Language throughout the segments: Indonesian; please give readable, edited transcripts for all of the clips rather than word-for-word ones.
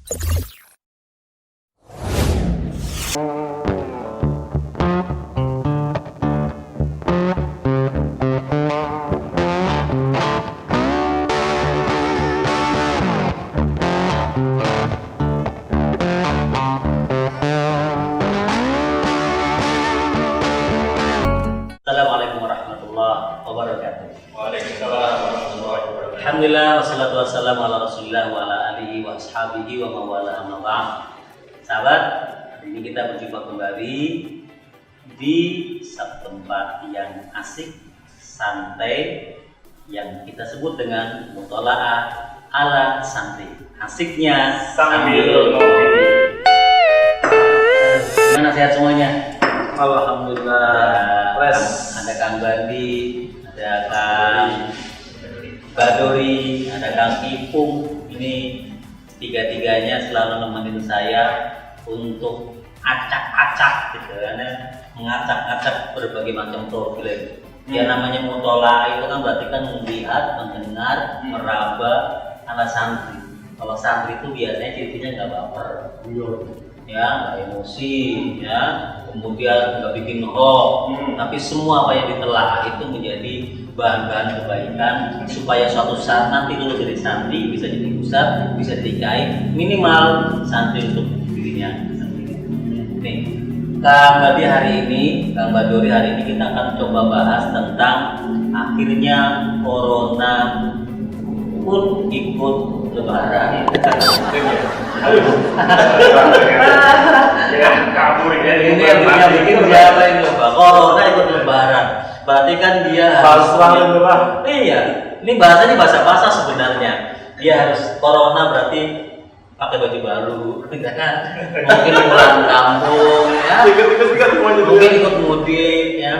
Assalamualaikum warahmatullahi wabarakatuh. Waalaikumsalam warahmatullahi wabarakatuh. Alhamdulillah wassalatu wassalamu ala Rasulillah wa ala alihi wa ashabihi wa mawala amma ba'd. Sahabat, hari ini kita berjumpa kembali di satu tempat yang asik, santai, yang kita sebut dengan mutola'ah ala santri. Asiknya sambil ngopi. Gimana sehat semuanya? Alhamdulillah. Ada Kang Bandi, ada Kang Badori, ada Kang Ipung. Ini tiga-tiganya selalu nemenin saya untuk acak-acak gitu kan, mengacak-acak berbagai macam profil. Ya namanya mutola itu kan berarti kan melihat, mendengar, meraba ala santri. Kalau santri itu biasanya ciri-cirinya nggak baper, ya nggak emosi, ya kemudian nggak bikin hoax, tapi semua apa yang ditelaah itu menjadi bahan-bahan kebaikan supaya suatu saat nanti kalau jadi santri bisa jadi ustadz, bisa jadi kiai, minimal santri untuk dirinya sendiri. Nih, Kang Badi hari ini, Kang Badori hari ini kita akan coba bahas tentang akhirnya corona pun ikut lebaran. Kabur ya. Ini yang bikin siapa ini Pak? Corona ikut lebaran. Berarti kan dia harus Iya, ini bahasanya bahasa sebenarnya. Dia harus corona berarti pakai baju baru, kan? Mungkin pulang kampung, ya. Mungkin ikut mudik, ya.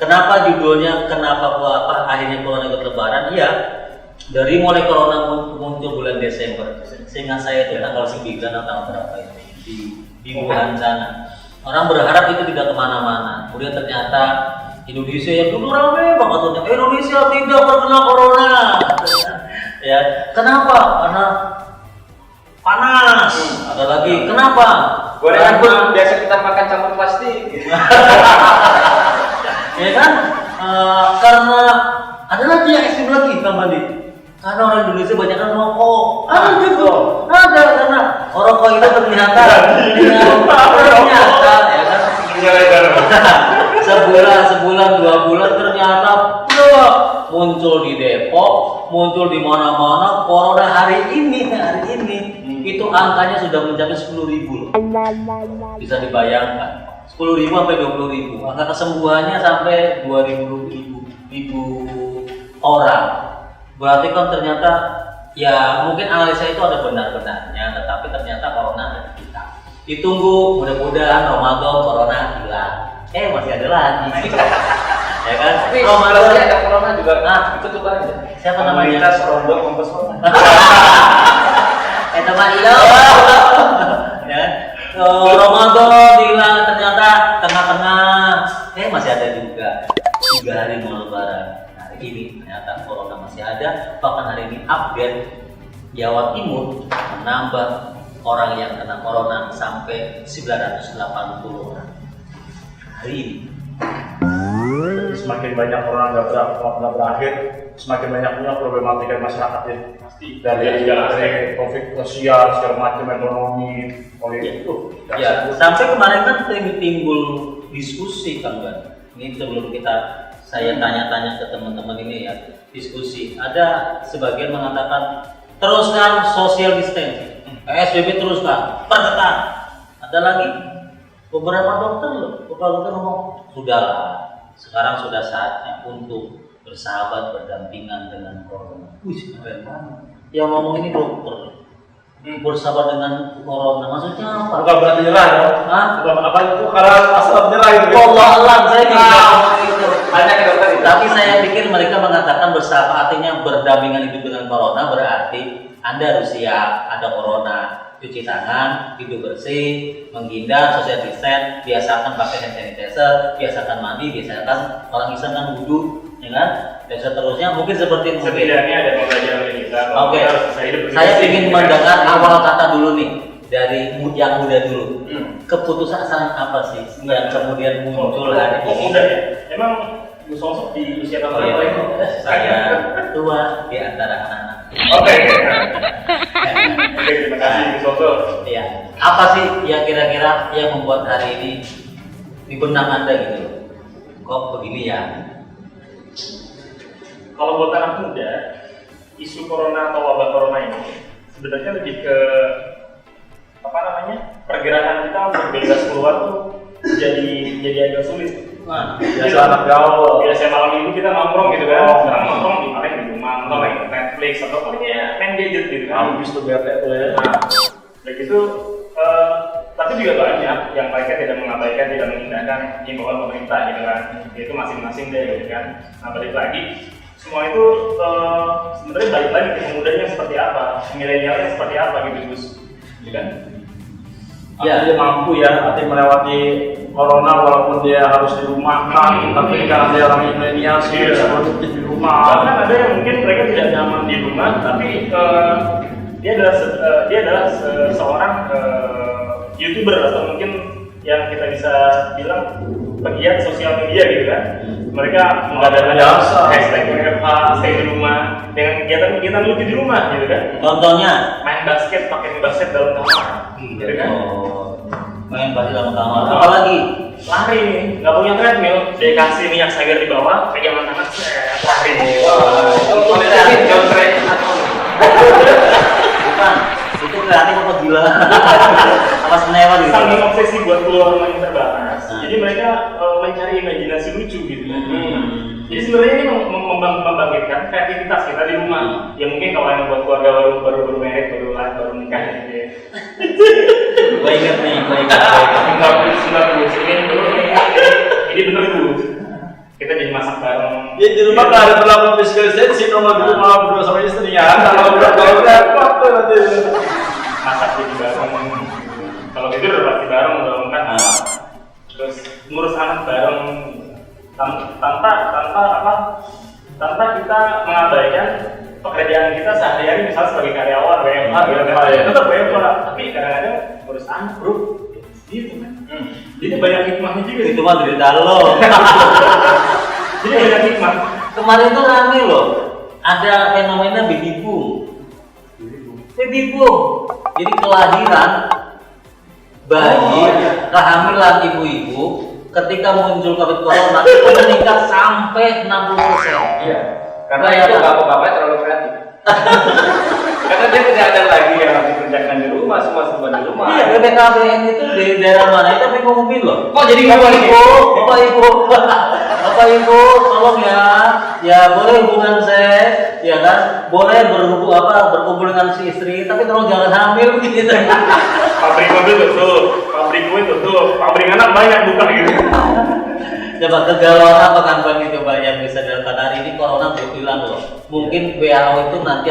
Kenapa judulnya? Kenapa akhirnya corona ikut lebaran? Iya. Dari mulai corona muncul bulan Desember, sehingga saya itu tanggal 9 atau tanggal berapa itu di Wuhan sana, orang berharap itu tidak kemana-mana. Kemudian ternyata Indonesia yang dulu ramai banget, Indonesia tidak terkena corona. Ya, kenapa? Karena panas. Ada lagi, kenapa? Gorengan biasa kita makan campur plastik. Ya kan? Karena ada lagi yang ekstrim lagi, Kang Bandi. Karena orang Indonesia banyak kan rokok. Ada karena rokok itu ternyata ya kan. sebulan 2 bulan ternyata muncul di Depok, muncul di mana-mana. Corona hari ini itu angkanya sudah mencapai 10.000 loh. Bisa dibayangkan 10.000 sampai 20.000. Angka kesembuhannya sampai 2.000 orang. Berarti kan ternyata ya mungkin analisa itu ada benar-benarnya, tetapi ternyata corona ada di kita. Ditunggu, mudah-mudahan Ramadan corona hilang. Masih ada lagi. Ya kan? Tapi Ramadan ada corona juga. Itu tuh kan aja. Siapa namanya? Komunitas Rombok Mempesona. Teman lo. Ya. Ramadan hilang ternyata tengah-tengah. Masih ada juga. 3 hari mau lebaran. Ini ternyata corona masih ada. Bahkan hari ini update Jawa Timur menambah orang yang kena corona sampai 980 orang hari ini. Semakin banyak orang nggak berakhir, semakin banyak punya problematika masyarakat ya. Pasti dari konflik sosial, segala macam ekonomi, politik itu. Ya, sampai kemarin kan timbul diskusi kan, Bang. Ini sebelum saya tanya-tanya ke teman-teman ini ya, diskusi. Ada sebagian mengatakan teruskan social distancing, PSBB teruskan, perketat. Ada lagi beberapa dokter ngomong sudahlah, sekarang sudah saatnya untuk bersahabat berdampingan dengan corona. Keren banget. Yang ngomong ini dokter. Bersahabat dengan corona, maksudnya apa? Bukan berarti nyerah ya? Bukan apa itu? Karena masalah menyerah itu. Allah Allah, saya tidak itu. Banyak ya dokter. Tapi saya pikir mereka mengatakan bersahabat artinya berdampingan hidup dengan corona, berarti Anda harus siap ada corona, cuci tangan, hidup bersih, menghindar social distance, biasakan pakai hand sanitizer, biasakan mandi, biasakan orang Islam kan wudhu, ya kan? Dan seterusnya mungkin seperti setidaknya ada pembelajaran dari kita. Oke. Saya Saya ingin mendengar awal kata dulu nih dari yang muda dulu. Keputusasaan apa sih yang kemudian muncul hari ini? Muda ya. Emang Gus Sosok di usia berapa Iya, itu? saya tua di antara anak-anak. Oke. Oke, terima kasih Gus Sosok. Iya. Apa sih yang kira-kira yang membuat hari ini di benak Anda gitu? Kok begini ya? Kalau buat anak muda, isu corona atau wabah corona ini sebenarnya lebih ke apa namanya, pergerakan kita untuk bebas keluar tuh jadi agak sulit. Nah, biasa anak gaul. Biasa malam minggu kita nongkrong gitu kan, sekarang nongkrong di paling di rumah, nonton Netflix atau palingnya main gadget gitu kan. Habis tuh bete tuh ya. Nah, begitu. Tapi juga banyak yang mereka tidak mengabaikan, tidak mengindahkan himbauan pemerintah gitu kan. Itu masing-masing deh gitu kan. Nah, balik lagi semua itu sebenarnya balik lagi ke mudanya seperti apa, milenialnya seperti apa gitu Gus, gitu kan? Ya, dia mampu ya, arti melewati corona walaupun dia harus di rumah kan, tapi karena dia orang milenial sih bisa produktif di rumah. Bahkan ada yang mungkin mereka tidak nyaman di rumah, tapi dia adalah seorang YouTuber atau mungkin yang kita bisa bilang pegiat sosial media gitu kan. Mereka mengadakan hashtag WFH, stay di rumah dengan kegiatan-kegiatan lucu di rumah gitu kan. Contohnya Main basket dalam kamar, gitu kan. Main basket dalam kamar. Apalagi Lari nih, nggak punya treadmill, dia kasih minyak segar di bawah, pegangan tangan, lari. bukan itu kreatif apa gila? Apa senewan gitu? Saking obsesi buat keluar rumah yang terbatas, jadi mereka mencari imajinasi lucu gitu kan. Jadi sebenarnya ini membangkitkan kreativitas kita di rumah. Ya mungkin kalau yang buat keluarga baru married, baru nikah gitu ya. Gue inget nih. Enggak terus ini bener tuh. Kita jadi masak bareng. Ya di rumah nggak ada perlakuan physical distancing, nomor di rumah berdua sama istrinya. Kalau udah waktu nanti Masak jadi bareng. Kalau tidur udah pasti bareng, udah kan. Terus ngurus anak bareng tanpa kita mengabaikan pekerjaan kita sehari-hari, misalnya sebagai karyawan WFH gitu kan. Tetap WFH, tapi kadang-kadang ngurus anak bro, gitu kan. Jadi banyak hikmahnya juga. Itu mah cerita lo. Jadi banyak hikmah. Kemarin tuh rame loh. Ada fenomena baby boom. Baby boom. Jadi kelahiran bayi, kehamilan ibu-ibu ketika muncul COVID corona itu meningkat sampai 60%. Iya. Karena itu bapak-bapak terlalu kreatif. Karena dia tidak ada lagi yang harus dikerjakan di rumah, semua di rumah. Iya, BPKBN itu di daerah mana itu tapi ngumumin loh. Oh, jadi Bapak Ibu, tolong ya boleh hubungan seks, ya kan, boleh berkumpul dengan si istri, tapi tolong jangan hamil gitu. Pabrik mobil tutup, pabrik kue tutup, pabrik anak banyak buka gitu. Coba kegalauan apa kan Bang itu Bang yang bisa dilakukan hari ini? Corona belum hilang loh. Mungkin WHO itu nanti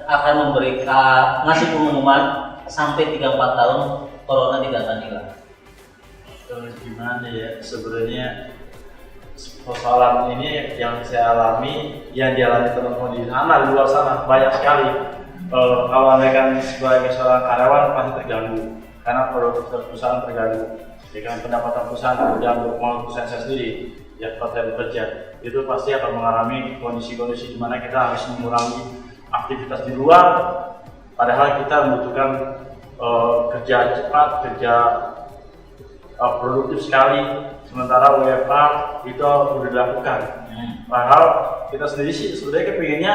akan memberikan ngasih pengumuman sampai 3-4 tahun corona tidak akan hilang. Terus gimana ya, sebenarnya persoalan ini yang saya alami, yang dialami teman-teman di sana, di luar sana banyak sekali. Kalau anda kan sebagai seorang karyawan pasti terganggu karena produktivitas perusahaan terganggu, dengan pendapatan perusahaan terganggu, mau perusahaan saya sendiri ya kalau saya bekerja itu pasti akan mengalami kondisi-kondisi di mana kita harus mengurangi aktivitas di luar, padahal kita membutuhkan kerja cepat, kerja produktif sekali, sementara WFH itu sudah dilakukan. Padahal kita sendiri sih sebenarnya kepinginnya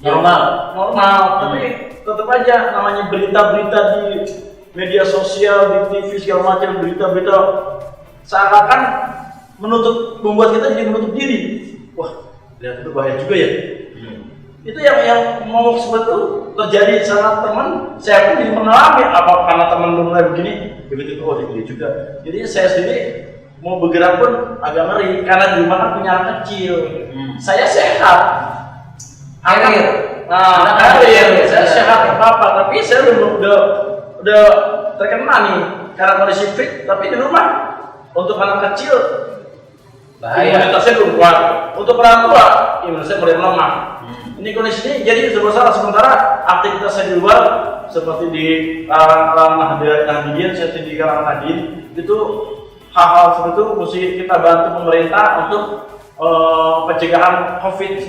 normal, tapi tetap aja namanya berita-berita di media sosial, di TV segala macam, berita-berita seakan-akan membuat kita jadi menutup diri. Wah, lihat itu bahaya juga ya. Itu yang mau sebetulnya terjadi sama teman, saya pun jadi mengalami apa karena teman mulai begini, begitu oh dia juga. Jadi saya sendiri mau bergerak pun agak ngeri karena di rumah kan punya anak kecil. Saya sehat. Saya sehat apa, tapi saya udah terkena nih karena kondisi fit, tapi di rumah untuk anak kecil Bahaya. Imunitasnya belum kuat. Untuk orang tua, imunitasnya mulai melemah. Ini kondisi ini jadi serba salah. Sementara aktivitasnya di luar seperti di Nahdien, seperti di kalangan Nahdien, itu hal-hal seperti itu mesti kita bantu pemerintah untuk pencegahan COVID-19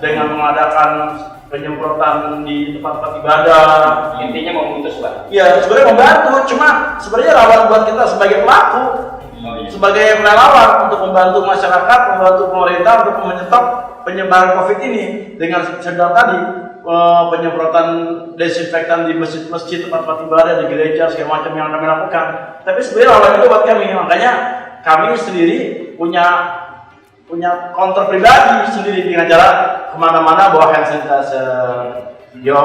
dengan mengadakan penyemprotan di tempat-tempat ibadah. Intinya memutus, Pak. Ya sebenarnya membantu, cuma sebenarnya rawan buat kita sebagai pelaku, sebagai relawan untuk membantu masyarakat, membantu pemerintah untuk menyetop penyebaran COVID ini dengan sedang tadi penyemprotan desinfektan di masjid-masjid, tempat-tempat ibadah, di gereja, segala macam yang kami lakukan. Tapi sebenarnya lawan itu buat kami, makanya kami sendiri punya counter pribadi sendiri dengan cara kemana-mana bawa hand sanitizer. Yo,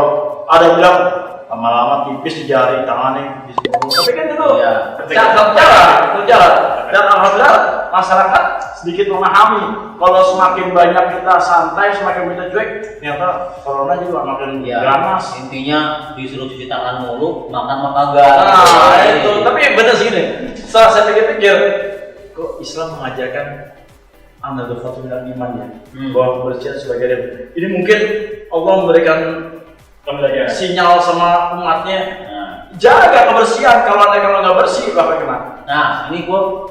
ada yang bilang lama-lama tipis di jari tangannya. Tapi kan itu berjalan. Dan alhamdulillah masyarakat sedikit memahami kalau semakin banyak kita santai, semakin kita cuek, ternyata corona juga makin ganas. Intinya disuruh cuci tangan mulu, makan kagak. Nah, itu. Tapi benar sih ini. Setelah saya pikir-pikir, kok Islam mengajarkan anda berfatu dengan iman ya, bahwa kebersihan sebagai rem. Ini mungkin Allah memberikan sinyal sama umatnya, jaga kebersihan. Kalau nggak bersih, bakal kena. Nah, ini gua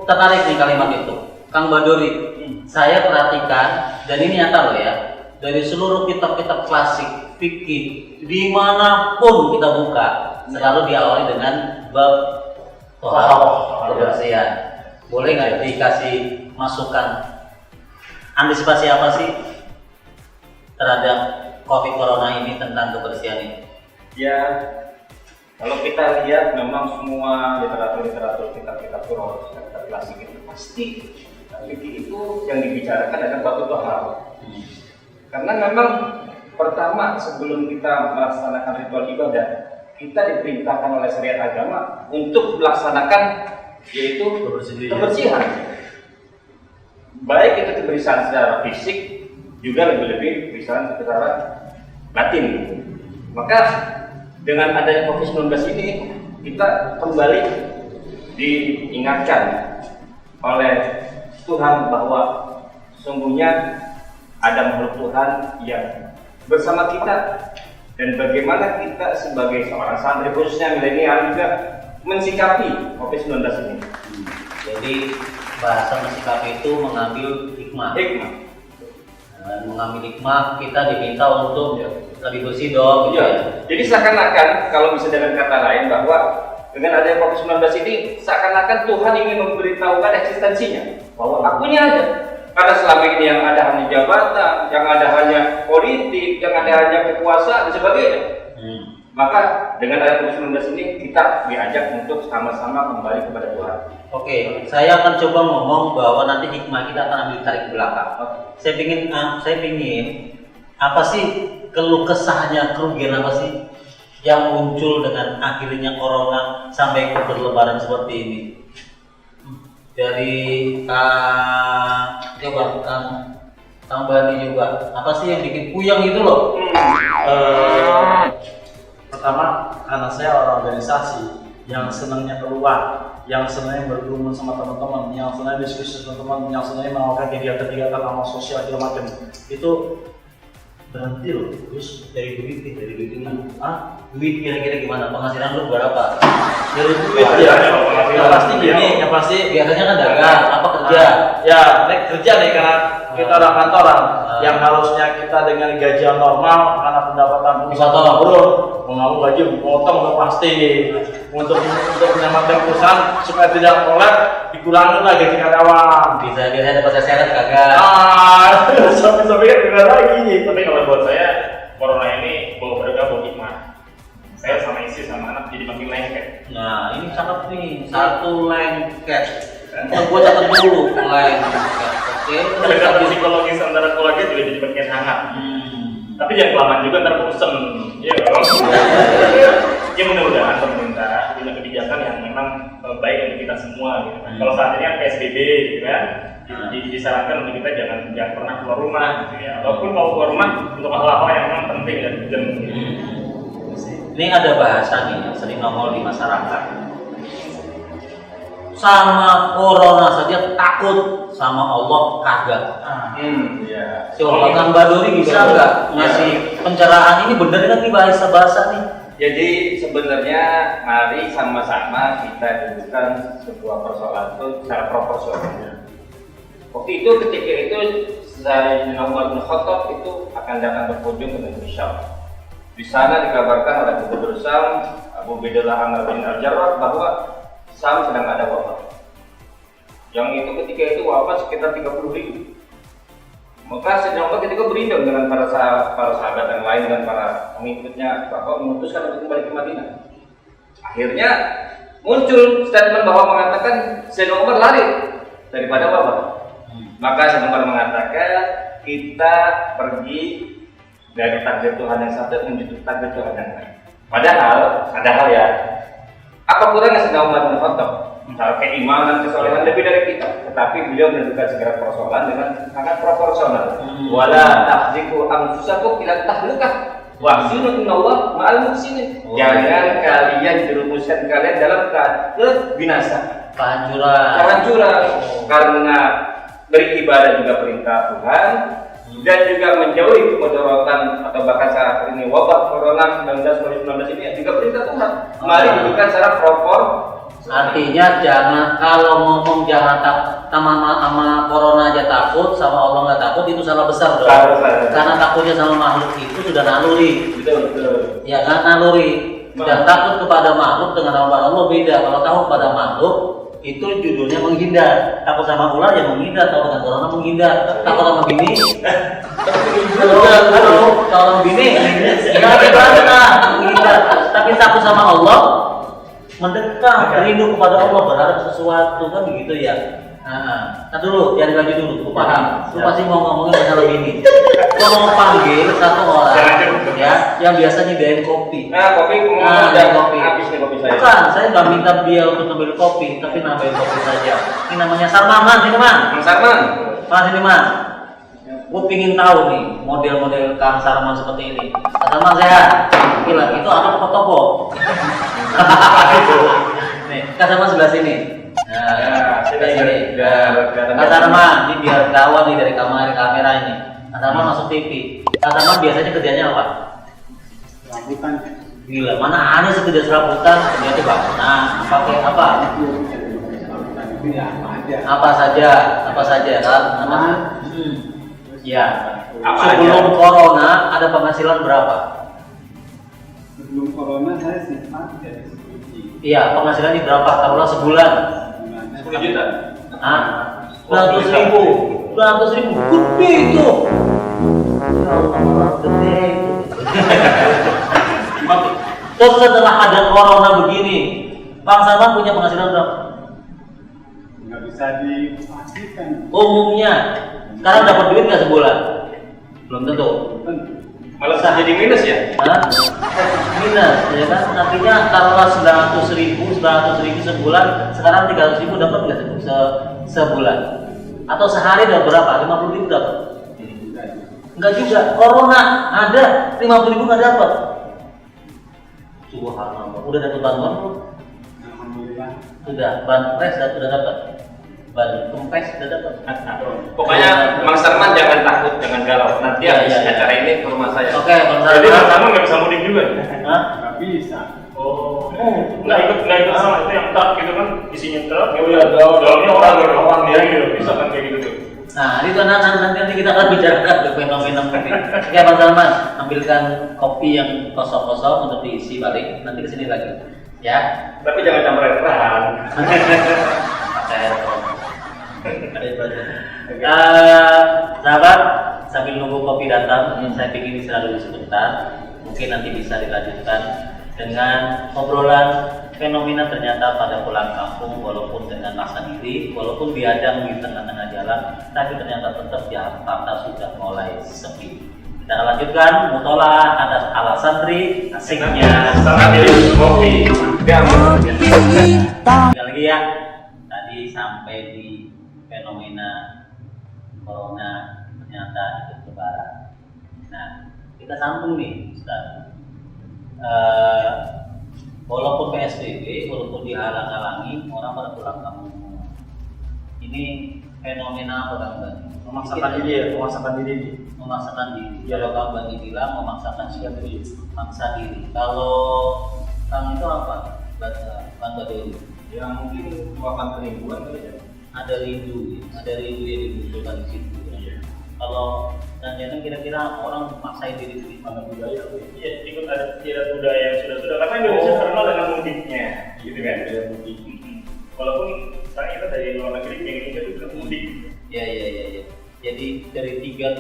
tertarik nih kalimat itu, Kang Badori. Saya perhatikan, dan ini nyata loh ya, dari seluruh kitab-kitab klasik fikih dimanapun kita buka, selalu diawali dengan bab kebersihan. Boleh nggak dikasih masukan antisipasi apa sih terhadap COVID Corona ini tentang kebersihan ini? Ya, kalau kita lihat memang semua literatur kitab-kitab Qur'an, kitab klasik itu pasti fikih itu yang dibicarakan adalah batu tohar. Karena memang pertama sebelum kita melaksanakan ritual ibadah, kita diperintahkan oleh syariat agama untuk melaksanakan yaitu kebersihan. Baik itu kebersihan secara fisik, juga lebih-lebih kebersihan secara batin. Maka dengan adanya COVID-19 ini, kita kembali diingatkan oleh Tuhan bahwa sesungguhnya ada makhluk Tuhan yang bersama kita, dan bagaimana kita sebagai seorang santri khususnya milenial juga mensikapi COVID-19 ini. Jadi bahasa mensikapi itu mengambil hikmah. Dan mengambil hikmah, kita diminta untuk lebih bersih dong. Gitu ya. Jadi seakan-akan kalau bisa dengan kata lain bahwa dengan adanya COVID-19 ini seakan-akan Tuhan ingin memberitahukan eksistensinya bahwa akunya ada. Karena selama ini yang ada hanya jabatan, yang ada hanya politik, yang ada hanya kekuasaan dan sebagainya. Maka dengan adanya COVID-19 ini kita diajak untuk sama-sama kembali kepada Tuhan. Oke, saya akan coba ngomong bahwa nanti hikmah kita akan ambil tarik ke belakang. Saya pingin apa sih keluh kesahnya, kerugian apa sih yang muncul dengan akhirnya corona sampai ke berlebaran seperti ini? Dari Kang Bani juga, apa sih yang bikin puyeng itu loh? Pertama, karena saya orang organisasi yang senangnya keluar, yang senangnya berkerumun sama teman-teman, yang senangnya diskusi sama teman-teman, yang senangnya melakukan kegiatan-kegiatan amal sosial segala macam. Itu berhenti loh. Terus dari duit gimana? Duit kira-kira gimana? Penghasilan lu berapa? Dari duit ya. Yang pasti gini, yang pasti biasanya kan dagang, apa kerja? Ya, kerja nih karena kita ada kantoran yang harusnya kita dengan gaji yang normal karena pendapatan perusahaan turun, mau gaji potong udah pasti. Untuk menyelamatkan perusahaan supaya tidak kolab, dikurangi lah gaji karyawan. Bisa ada pasar seret kagak? Sampai kan benar lagi. Tapi kalau buat saya corona ini bawa berkah bawa hikmah. Saya sama istri sama anak jadi makin lengket. Nah ini cakep nih, satu lengket. Gua catat dulu lengket. Oke. Kedekatan psikologis antara keluarga juga jadi makin hangat. Tapi jangan kelamaan juga ntar bosen. Iya dong. Ya mudah-mudahan pemerintah punya kebijakan yang memang baik untuk kita semua gitu kan. Kalau saat ini kan PSBB gitu kan, disarankan untuk kita jangan pernah keluar rumah gitu ya. Walaupun kalau keluar rumah untuk hal-hal yang memang penting dan urgent gitu. Ini ada bahasa nih yang sering nongol di masyarakat. Sama corona saja takut, sama Allah kagak. Iya. Coba Kang Baduri bisa nggak ngasih pencerahan ini bener kan nih bahasa nih? Jadi sebenarnya mari sama-sama kita dudukan sebuah persoalan itu secara proporsional. Waktu itu ketika itu Sayyidina Umar bin Khattab itu akan datang berkunjung ke negeri Syam. Di sana dikabarkan oleh Gubernur Syam Abu Ubaidah Amr bin Al-Jarrah bahwa Syam sedang ada wabah. Yang itu ketika itu wafat sekitar 30.000. Maka Sayyidina Umar ketika berunding dengan para sahabat yang lain dan para pengikutnya bahwa memutuskan untuk kembali ke Madinah. Akhirnya muncul statement bahwa mengatakan Sayyidina Umar lari daripada wabah. Maka Sayyidina Umar mengatakan kita pergi dari takdir Tuhan yang satu menuju takdir Tuhan yang lain. Padahal ada hal ya. Apa kurangnya Sayyidina Umar bin Khattab? Misalnya keimanan, kesolehan lebih dari kita, tetapi beliau menentukan segala persoalan dengan sangat proporsional. Wala tahziku anfusakum ila tahlukah wa ahsinu innallaha ma'al muhsinin. Jangan kalian jerumuskan kalian dalam kebinasaan, kehancuran, karena beribadah juga perintah Tuhan dan juga menjauhi kemudaratan atau bahkan saat ini wabah corona 19 ini juga perintah Tuhan. Mari dudukkan secara proporsional. Artinya jangan kalau ngomong jangan sama corona aja takut, sama Allah nggak takut, itu salah besar dong. Karena takutnya sama makhluk itu sudah naluri. Betul. Ya kan naluri. Dan takut kepada makhluk dengan Allah beda. Kalau takut pada makhluk itu judulnya menghindar. Takut sama ular ya menghindar, takut dengan corona menghindar. Takut sama bini. Kalau bini ya menghindar. Tapi takut sama Allah mendekat, rindu kepada Allah, berharap sesuatu kan begitu ya. Nah dulu, jangan dilanjut dulu. Lu paham? Lu pasti mau ngomongin masalah ini. Lu mau panggil satu orang ya, yang biasa nyediain kopi. Kopi kopi. Habis nih kopi saya. Bukan, saya nggak minta dia untuk ngambil kopi, tapi nambahin kopi saja. Ini namanya Sarman, sini man. Sarman. Mas ini man. Gue pingin tahu nih model-model Kang Sarman seperti ini. Sarman sehat. Gila, itu ada toko. Nih, Kang Sarman sebelah sini. Nah, sini. Kang Sarman, ini biar kawan nih dari kamera ini. Kang Sarman masuk TV. Kang Sarman biasanya kerjanya apa? Serabutan. Gila, mana ada sekedar serabutan? Dia tuh bangunan. Pakai apa? Apa saja kan? Ya. Sebelum corona ada penghasilan berapa? Sebelum corona saya simpan dari security. Iya, penghasilannya berapa? Taruhlah sebulan. 10 juta. 900.000. 900.000. Gede itu. Ya Allah, gede itu. Terus setelah ada corona begini, Bang Sarman punya penghasilan berapa? Nggak bisa dipastikan. Umumnya, sekarang dapat duit nggak sebulan? Belum tentu. Malah jadi minus ya? Minus, ya kan? Artinya taruhlah 900.000 sebulan, sekarang 300.000 dapat nggak sebulan? Atau sehari dapat berapa? 50.000 dapat? Enggak juga. Corona ada 50.000 nggak dapat. Subhanallah. Udah dapat bantuan belum? Alhamdulillah. Sudah. Banpres sudah dapat. Ban kempes sudah dapat. Pokoknya Bang Sarman jangan takut, jangan galau. Nanti habis acara ini ke rumah saya. Oke, Bang Sarman. Jadi Bang Sarman nggak bisa mudik juga? Hah? Nggak bisa. Oh, nggak ikut sama itu yang truk gitu kan, isinya truk. Oh iya, dalamnya orang dia gitu, bisa kan kayak gitu tuh. Nah, itu nanti kita akan bicarakan fenomena kopi. Oke, Bang Sarman, ambilkan kopi yang kosong-kosong untuk diisi balik. Nanti kesini lagi, ya. Tapi jangan campur air keran. Sahabat, sambil nunggu kopi datang, saya ingin istirahat dulu sebentar. Mungkin nanti bisa dilanjutkan dengan obrolan fenomena ternyata pada pulang kampung, walaupun dengan masa diri, walaupun diadang di tengah-tengah jalan, tapi ternyata tetap Jakarta sudah mulai sepi. Kita akan lanjutkan mutola atas ala santri asiknya sambil kopi. Sekali lagi ya, tadi sampai di fenomena corona ternyata ikut lebaran. Nah, kita sambung nih, Ustaz. Walaupun PSBB, walaupun dihalang-halangi, orang pada pulang kampung. Ini fenomena apa Kang Bani? Memaksakan diri ya, memaksakan diri. Memaksakan diri. Kalau Kang Bani bilang memaksakan diri, maksa diri. Kalau Kang itu apa? Kang Bani Ya mungkin merupakan kerinduan kali ya. ada rindu yang dimunculkan di situ. Iya. Kalau dan jangan kira-kira orang maksain diri sendiri Mana budaya? Iya, ikut ada budaya yang sudah karena Indonesia terkenal dengan mudiknya, gitu kan? Budaya mudik. Walaupun sekarang kita dari luar negeri yang Indonesia itu juga mudik. Ya. Jadi dari tiga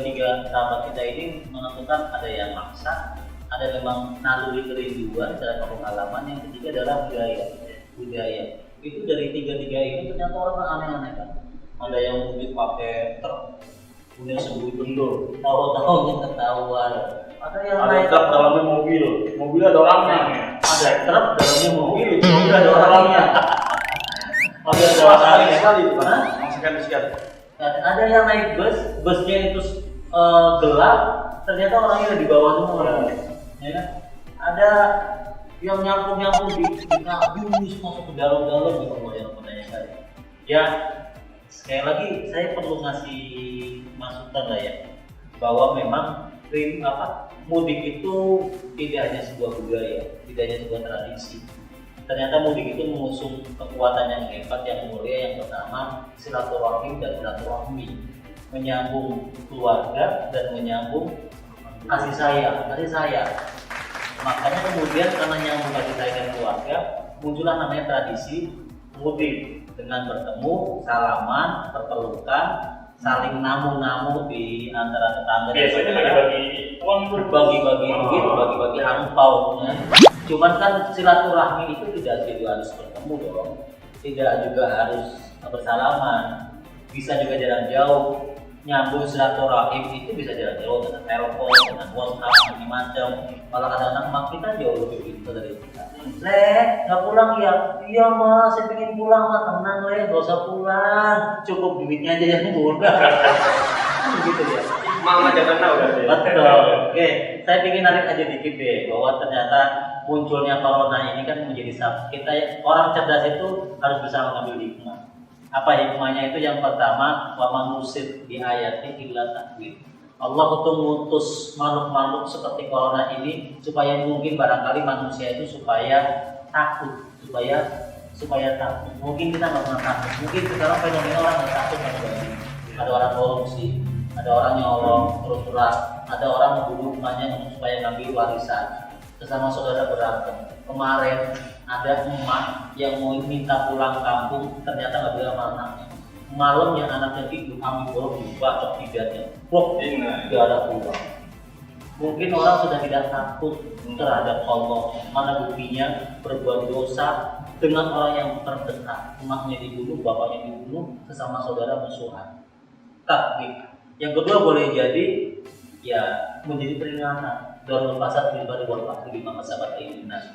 sahabat kita ini menentukan ada yang maksa, ada memang naluri kerinduan dalam pengalaman, yang ketiga adalah budaya. Itu dari tiga ini ternyata orang aneh-aneh kan. Ada yang mudik pakai truk, punya sebut bendur, tahu-tahunya ketahuan. Ada yang Ada naik truk dalamnya mobil ada orangnya. ada truk dalamnya mobil, ada orangnya. Ada orangnya sekali, Hah? memaksakan sekali. Ada yang naik busnya itu gelap, ternyata orangnya di bawah semua. Ya kan? Ada yang nyampur di kabus masuk ke dalam gitu loh yang menanyakan. Ya sekali lagi saya perlu ngasih masukan lah ya, bahwa memang mudik itu tidak hanya sebuah budaya, tidak hanya sebuah tradisi. Ternyata mudik itu mengusung kekuatan yang hebat, yang mulia. Yang pertama silaturahim dan silaturahmi, menyambung keluarga dan menyambung kasih sayang. Makanya kemudian karena nyambung kasih sayang dan keluarga, muncullah namanya tradisi mudik, dengan bertemu, salaman, berpelukan, saling namu di antara tetangga. Biasanya bagi-bagi uang, bagi-bagi angpau. Ya. Cuman kan silaturahmi itu tidak harus bertemu dong, tidak juga harus bersalaman, bisa juga jarak jauh. Nyambung silaturahim itu bisa jarak jauh dengan telepon, dengan WhatsApp, macam-macam. Malah kadang-kadang mak kita jauh lebih pintar dari kita. Nggak pulang ya? Iya mas, saya pengen pulang mas. Tenang nggak usah pulang, cukup duitnya aja yang murah. Gitu ya. Mama jangan tahu udah. Betul. Oke, saya ingin narik aja dikit deh, bahwa ternyata munculnya corona ini kan menjadi kita orang cerdas itu harus bisa mengambil hikmah. Apa hikmahnya itu? Yang pertama, wa manusid di ayatnya illa takwid. Allah itu mengutus makhluk-makhluk seperti corona ini supaya mungkin barangkali manusia itu supaya takut, supaya takut. Mungkin kita nggak pernah takut. Mungkin sekarang fenomena orang nggak takut kan berarti. Ada orang korupsi, ada orang nyolong terus-terus, ada orang membunuh rumahnya supaya ngambil warisan. Sesama saudara berantem. Kemarin ada emak yang mau minta pulang kampung, ternyata nggak bilang sama anaknya. Malamnya anaknya tidur, ambil golok dibacok jidatnya, nggak ada pulang. Mungkin orang sudah tidak takut terhadap Allah. Mana buktinya berbuat dosa dengan orang yang terdekat, emaknya dibunuh, bapaknya dibunuh, sesama saudara musuhan. Takdir. Yang kedua boleh jadi ya menjadi peringatan. Dalam pasal pribadi wal di maka sahabat Indonesia.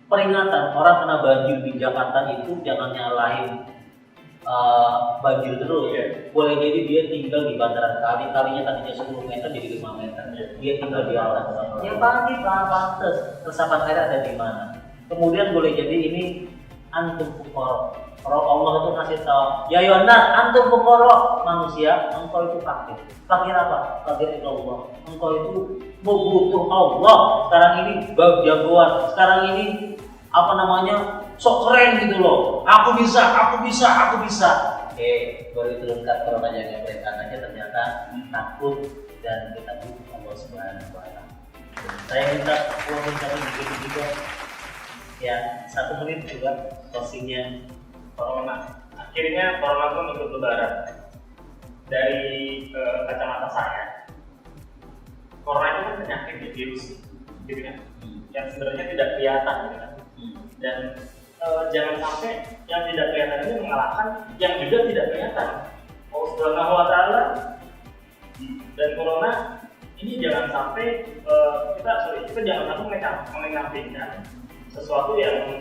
Peringatan orang kena banjir di Jakarta itu jangan nyalahin banjir terus. Boleh jadi dia tinggal di bantaran kalinya tadinya 10 meter jadi 5 meter. Dia tinggal di atas. Ya pasti pantas. Resapan air ada di mana. Kemudian boleh jadi ini antum fuqara. Kalau Allah itu ngasih tahu, ya Yona, antum fuqara manusia, engkau itu fakir. Fakir apa? Fakir itu Allah. Engkau itu butuh Allah. Sekarang ini jagoan. Sekarang ini sok keren gitu loh. Aku bisa. Baru itu lengkap kalau banyak aja ternyata takut dan kita butuh Allah Subhanahu wa Ta'ala. Saya minta dikit juga. Ya, 1 menit juga closingnya. corona. Akhirnya corona pun ikut lebaran. Dari kacamata saya, corona itu kan penyakit ya, virus, gitu kan? Yang sebenarnya tidak kelihatan, gitu kan? Dan jangan sampai yang tidak kelihatan ini mengalahkan yang juga tidak kelihatan. Allah Subhanahu wa Ta'ala dan corona ini jangan sampai kita jangan sampai mengenampingkan sesuatu yang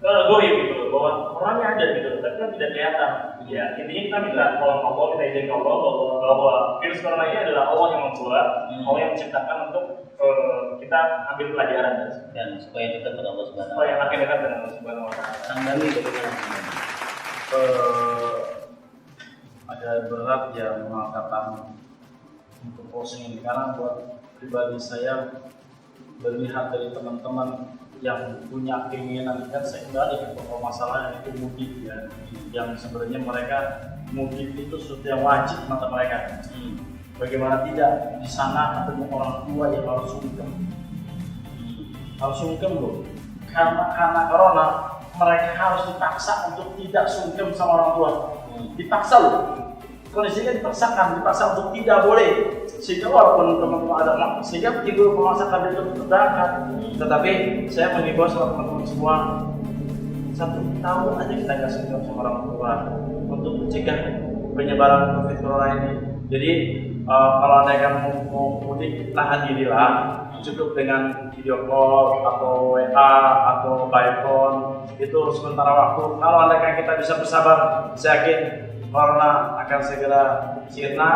goib gitu, bahwa orangnya ada gitu, tapi kan tidak kelihatan. Ya intinya kita minta tolong Allah, kita izin Allah bahwa virus corona ini adalah Allah yang membuat, Allah yang menciptakan untuk kita ambil pelajaran dan supaya dekat dengan Allah Subhanahu wa Ta'ala. supaya makin dekat dengan Allah Subhanahu wa Ta'ala. Sang Bani bagaimana? ada berat ya mengatakan untuk posting ini, karena buat pribadi saya melihat dari teman-teman yang punya keinginan, kan saya kembali ke pokok masalahnya itu mudik ya, yang sebenarnya mereka mudik itu sesuatu yang wajib mata mereka. Bagaimana tidak di sana ketemu orang tua yang harus sungkem, harus sungkem loh, karena corona mereka harus dipaksa untuk tidak sungkem sama orang tua, dipaksa loh, kondisinya dipaksa untuk tidak boleh, sehingga walaupun teman-teman ada sehingga tidur memaksakan diri untuk berangkat. Tetapi saya mengimbau sama teman-teman semua, 1 tahun aja kita nggak sungkem sama orang tua untuk mencegah penyebaran COVID corona ini. Jadi kalau ada yang mau mudik, tahan dirilah, cukup dengan video call atau WA atau by phone itu sementara waktu. Kalau ada yang kita bisa bersabar, saya yakin corona akan segera sirna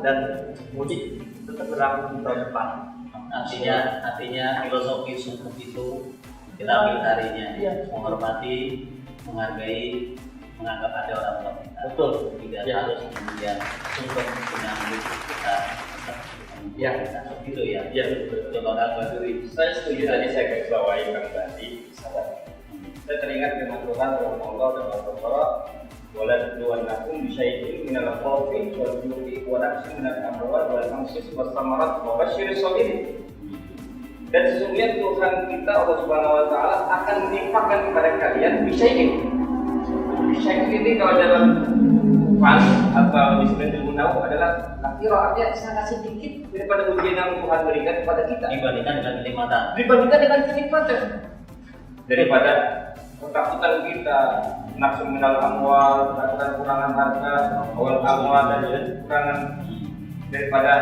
dan mudik tetap berlaku di tahun depan. Artinya filosofi sungkem itu kita ambil harinya, menghormati, menghargai, menganggap ada orang tua kita. Betul. Tidak harus kemudian sungkem menyambut kita. Ya, gitu ya. Ya, betul. Coba Kak Baduri. Saya setuju tadi, saya garis bawahi Kang tadi. Saya teringat dengan Tuhan Allah dan Al-Qur'an, wala tuwannakum bi syai'in minal khawfi wal ju'i wa naqsin minal amwal wal anfusi was samarat wa basyiris sabirin. Dan sesungguhnya Tuhan kita Allah Subhanahu wa taala akan menimpakan kepada kalian bi syai'in. Bi syai'in ini kalau dalam Quran atau Bismillahirrahmanirrahim adalah artinya sangat sedikit daripada ujian yang Tuhan berikan kepada kita. Dibandingkan dengan kenikmatan. Dibandingkan dengan kenikmatan daripada ketakutan kita, nafsu minal amwal, kekurangan harta, awal amwal dan kekurangan daripada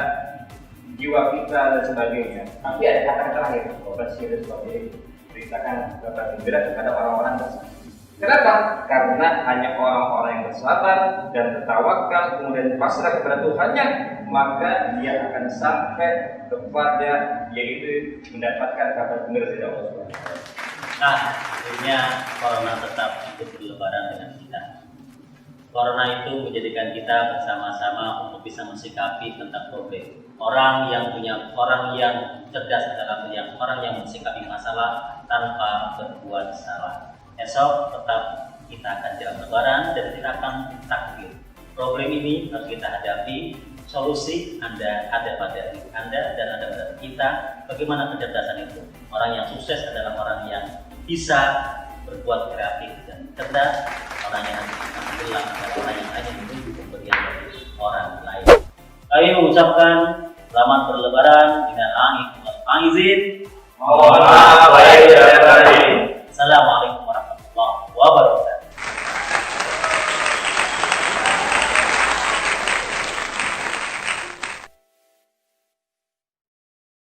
jiwa kita dan sebagainya. Tapi ada kata terakhir, Basyir sebagai beritakan kabar gembira kepada orang-orang bersabar. Kenapa? Karena hanya orang-orang yang bersabar dan bertawakal kemudian pasrah kepada Tuhannya, maka dia akan sampai kepada yaitu mendapatkan kabar gembira dari Allah Subhanahu wa taala. Nah, akhirnya corona tetap ikut berlebaran dengan kita. Corona itu menjadikan kita bersama-sama untuk bisa mensikapi tentang problem. Orang yang cerdas adalah orang yang mensikapi masalah tanpa berbuat salah. Esok tetap kita akan jalan lebaran dan kita akan takbir. Problem ini harus kita hadapi. Solusi ada pada diri Anda dan ada pada kita. Bagaimana kecerdasan itu? Orang yang sukses adalah orang yang bisa berbuat kreatif dan cerdas. Orang yang hilang adalah orang yang hanya menunggu pemberian dari orang lain. Kami mengucapkan selamat berlebaran dengan langit. Mohon izin. Mohon maaf,